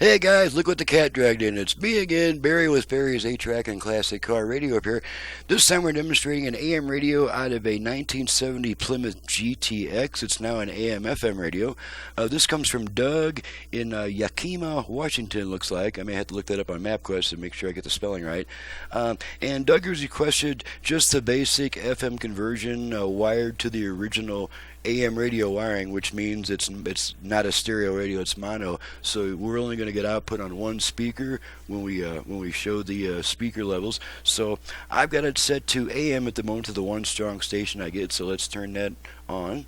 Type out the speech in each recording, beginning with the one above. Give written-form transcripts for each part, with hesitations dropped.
Hey guys, look what the cat dragged in. It's me again, Barry with Barry's 8-Track and Classic Car Radio up here. This time we're demonstrating an AM radio out of a 1970 Plymouth GTX. It's now an AM FM radio. This comes from Doug in Yakima, Washington, looks like. I may have to look that up on MapQuest to make sure I get the spelling right. And Doug has requested just the basic FM conversion wired to the original AM radio wiring, which means it's not a stereo radio, it's mono. So we're only going to get output on one speaker when we show the speaker levels. So I've got it set to AM at the moment to the one strong station I get. So let's turn that on.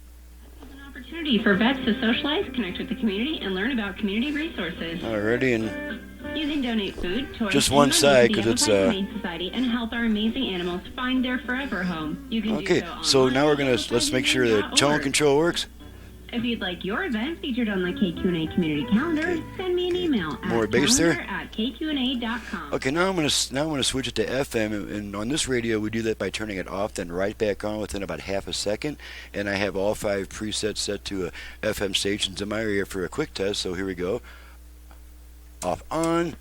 An opportunity for vets to socialize, connect with the community, and learn about community resources. Alrighty, and You can donate food, toys, just one and side money to because the it's Humane Society and help our amazing animals find their forever home. You can okay. do So online now we're at let's make sure the tone humane.org. control works. If you'd like your event featured on the KQ&A community calendar, send me an email More at bass there? calendar@kqna.com. Okay, now I'm gonna switch it to FM, and on this radio we do that by turning it off, then right back on within about half a second. And I have all 5 presets set to FM stations in my area for a quick test. So here we go. Off, on.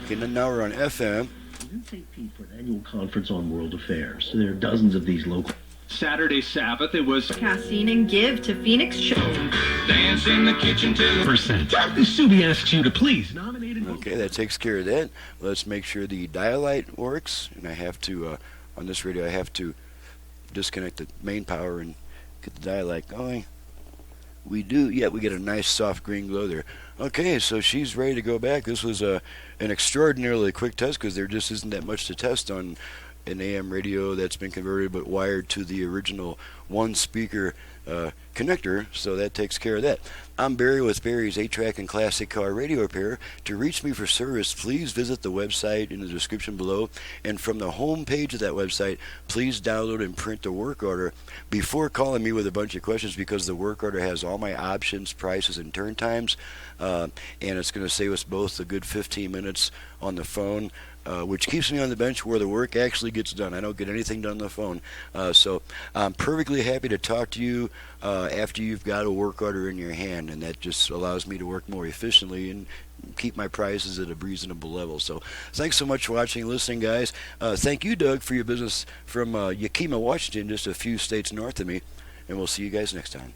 Okay, now we're on FM. In St. Pete for an annual conference on world affairs. There are dozens of these local. Saturday Sabbath, it was Casting and give to Phoenix Children. dance in the kitchen till Percent. Subi asks you to please nominate and vote. Okay, that takes care of that. Let's make sure the dial light works, and I have to on this radio I have to disconnect the main power and get the dial light going. We do, yeah, we get a nice soft green glow there. Okay, so she's ready to go back. This was an extraordinarily quick test because there just isn't that much to test on an AM radio that's been converted but wired to the original one speaker connector, so that takes care of that. I'm Barry with Barry's 8-Track and Classic Car Radio Repair. To reach me for service, please visit the website in the description below, and from the home page of that website, please download and print the work order before calling me with a bunch of questions, because the work order has all my options, prices, and turn times, and it's going to save us both a good 15 minutes on the phone, which keeps me on the bench where the work actually gets done. I don't get anything done on the phone. So I'm perfectly happy to talk to you after you've got a work order in your hand, and that just allows me to work more efficiently and keep my prices at a reasonable level. So thanks so much for watching and listening, guys. Thank you, Doug, for your business from Yakima, Washington, just a few states north of me, and we'll see you guys next time.